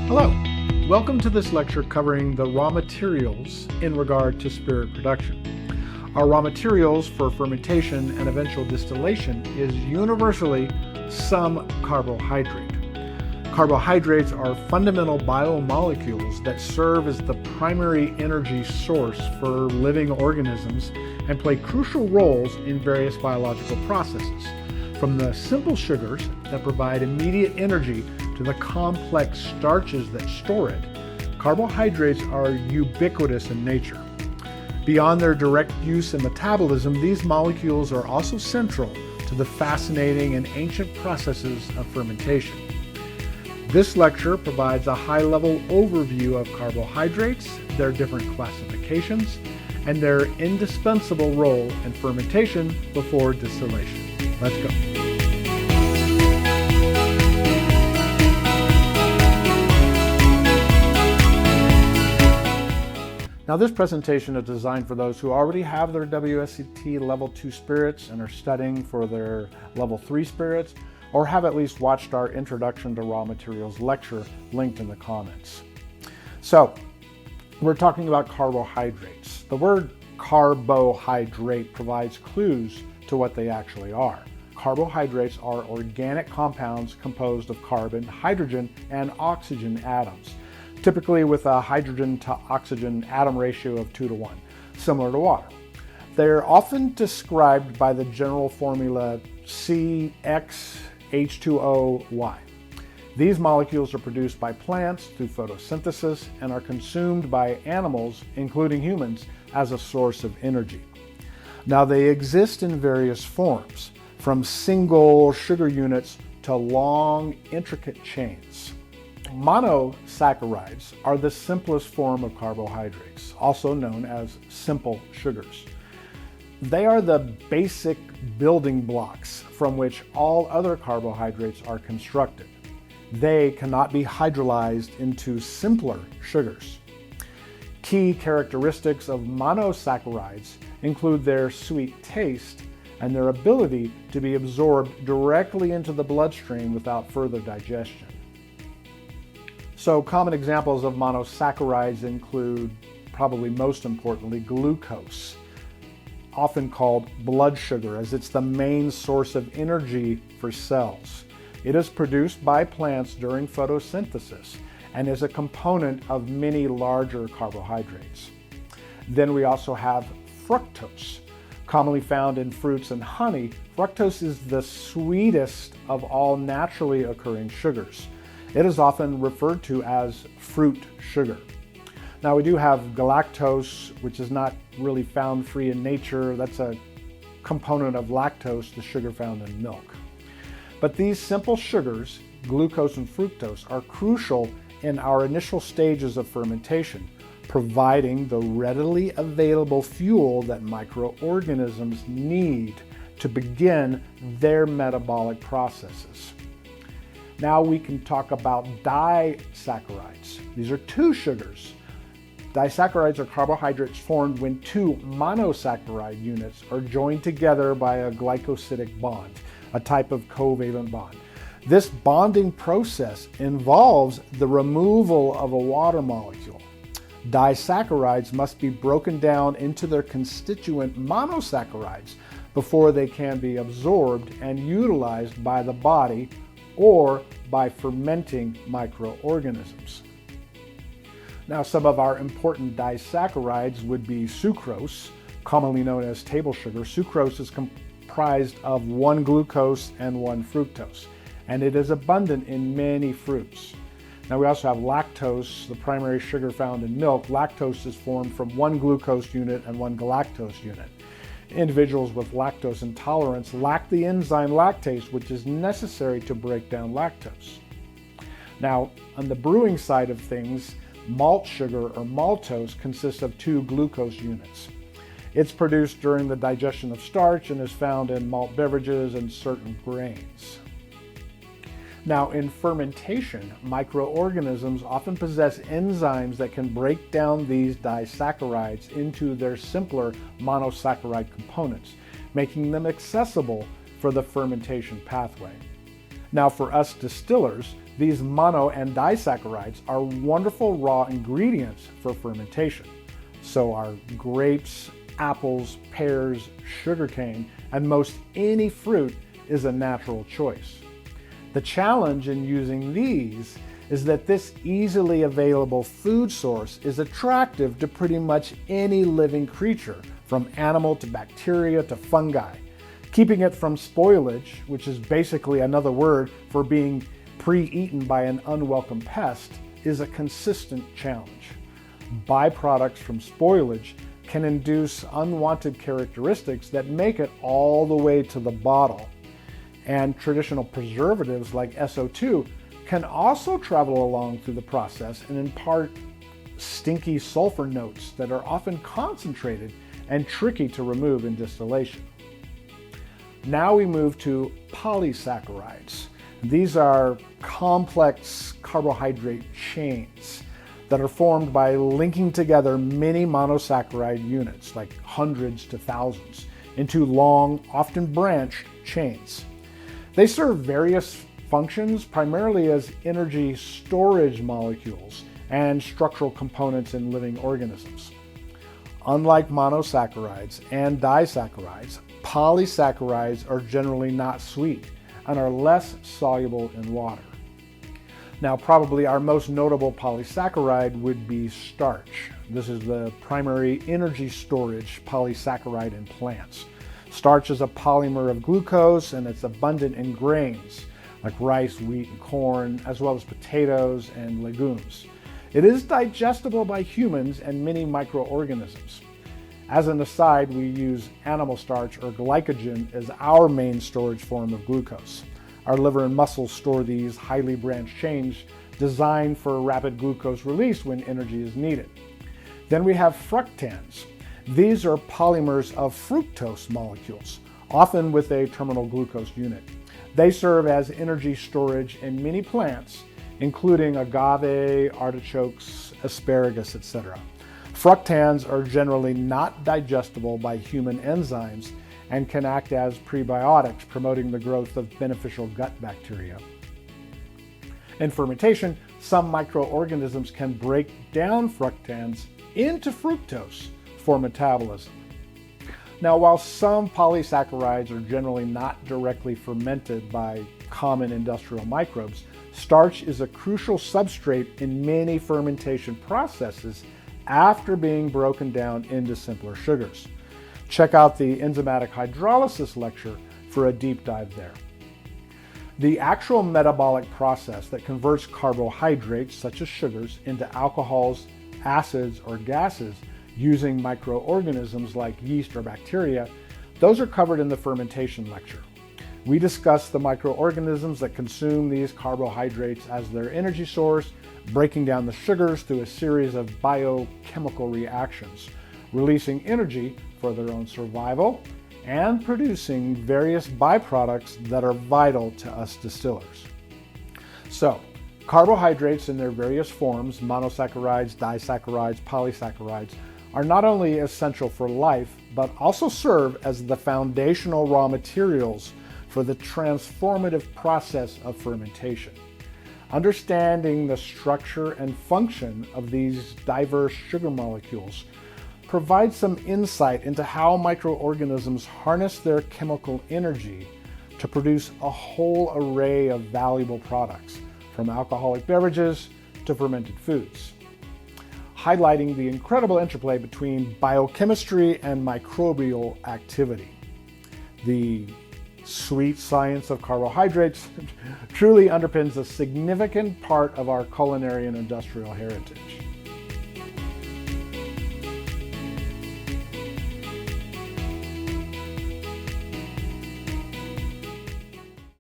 Hello, welcome to this lecture covering the raw materials in regard to spirit production. Our raw materials for fermentation and eventual distillation is universally some carbohydrate. Carbohydrates are fundamental biomolecules that serve as the primary energy source for living organisms and play crucial roles in various biological processes, from the simple sugars that provide immediate energy to the complex starches that store it. Carbohydrates are ubiquitous in nature. Beyond their direct use in metabolism, these molecules are also central to the fascinating and ancient processes of fermentation. This lecture provides a high-level overview of carbohydrates, their different classifications, and their indispensable role in fermentation before distillation. Let's go. Now, this presentation is designed for those who already have their WSET Level 2 spirits and are studying for their Level 3 spirits, or have at least watched our Introduction to Raw Materials lecture linked in the comments. So, we're talking about carbohydrates. The word carbohydrate provides clues to what they actually are. Carbohydrates are organic compounds composed of carbon, hydrogen, and oxygen atoms, typically with a hydrogen to oxygen atom ratio of 2:1, similar to water. They're often described by the general formula CXH2OY. These molecules are produced by plants through photosynthesis and are consumed by animals, including humans, as a source of energy. Now, they exist in various forms, from single sugar units to long, intricate chains. Monosaccharides are the simplest form of carbohydrates, also known as simple sugars. They are the basic building blocks from which all other carbohydrates are constructed. They cannot be hydrolyzed into simpler sugars. Key characteristics of monosaccharides include their sweet taste and their ability to be absorbed directly into the bloodstream without further digestion. So common examples of monosaccharides include, probably most importantly, glucose, often called blood sugar, as it's the main source of energy for cells. It is produced by plants during photosynthesis and is a component of many larger carbohydrates. Then we also have fructose. Commonly found in fruits and honey, fructose is the sweetest of all naturally occurring sugars. It is often referred to as fruit sugar. Now, we do have galactose, which is not really found free in nature. That's a component of lactose, the sugar found in milk. But these simple sugars, glucose and fructose, are crucial in our initial stages of fermentation, providing the readily available fuel that microorganisms need to begin their metabolic processes. Now we can talk about disaccharides. These are two sugars. Disaccharides are carbohydrates formed when two monosaccharide units are joined together by a glycosidic bond, a type of covalent bond. This bonding process involves the removal of a water molecule. Disaccharides must be broken down into their constituent monosaccharides before they can be absorbed and utilized by the body or by fermenting microorganisms. Now, some of our important disaccharides would be sucrose, commonly known as table sugar. Sucrose is comprised of one glucose and one fructose, and it is abundant in many fruits. Now, we also have lactose, the primary sugar found in milk. Lactose is formed from one glucose unit and one galactose unit. Individuals with lactose intolerance lack the enzyme lactase, which is necessary to break down lactose. Now, on the brewing side of things, malt sugar or maltose consists of two glucose units. It's produced during the digestion of starch and is found in malt beverages and certain grains. Now, in fermentation, microorganisms often possess enzymes that can break down these disaccharides into their simpler monosaccharide components, making them accessible for the fermentation pathway. Now, for us distillers, These mono and disaccharides are wonderful raw ingredients for fermentation. So are grapes, apples, pears, sugarcane, and most any fruit is a natural choice. The challenge in using these is that this easily available food source is attractive to pretty much any living creature, from animal to bacteria to fungi. Keeping it from spoilage, which is basically another word for being pre-eaten by an unwelcome pest, is a consistent challenge. Byproducts from spoilage can induce unwanted characteristics that make it all the way to the bottle. And traditional preservatives like SO2 can also travel along through the process and impart stinky sulfur notes that are often concentrated and tricky to remove in distillation. Now we move to polysaccharides. These are complex carbohydrate chains that are formed by linking together many monosaccharide units, like hundreds to thousands, into long, often branched chains. They serve various functions, primarily as energy storage molecules and structural components in living organisms. Unlike monosaccharides and disaccharides, polysaccharides are generally not sweet and are less soluble in water. Now, probably our most notable polysaccharide would be starch. This is the primary energy storage polysaccharide in plants. Starch is a polymer of glucose, and it's abundant in grains like rice, wheat, and corn, as well as potatoes and legumes. It is digestible by humans and many microorganisms. As an aside, we use animal starch or glycogen as our main storage form of glucose. Our liver and muscles store these highly branched chains designed for rapid glucose release when energy is needed. Then we have fructans. These are polymers of fructose molecules, often with a terminal glucose unit. They serve as energy storage in many plants, including agave, artichokes, asparagus, etc. Fructans are generally not digestible by human enzymes and can act as prebiotics, promoting the growth of beneficial gut bacteria. In fermentation, some microorganisms can break down fructans into fructose for metabolism. Now, while some polysaccharides are generally not directly fermented by common industrial microbes, starch is a crucial substrate in many fermentation processes after being broken down into simpler sugars. Check out the enzymatic hydrolysis lecture for a deep dive there. The actual metabolic process that converts carbohydrates, such as sugars, into alcohols, acids, or gases using microorganisms like yeast or bacteria, those are covered in the fermentation lecture. We discuss the microorganisms that consume these carbohydrates as their energy source, breaking down the sugars through a series of biochemical reactions, releasing energy for their own survival, and producing various byproducts that are vital to us distillers. So, carbohydrates in their various forms, monosaccharides, disaccharides, polysaccharides, are not only essential for life, but also serve as the foundational raw materials for the transformative process of fermentation. Understanding the structure and function of these diverse sugar molecules provides some insight into how microorganisms harness their chemical energy to produce a whole array of valuable products, from alcoholic beverages to fermented foods, highlighting the incredible interplay between biochemistry and microbial activity. The sweet science of carbohydrates truly underpins a significant part of our culinary and industrial heritage.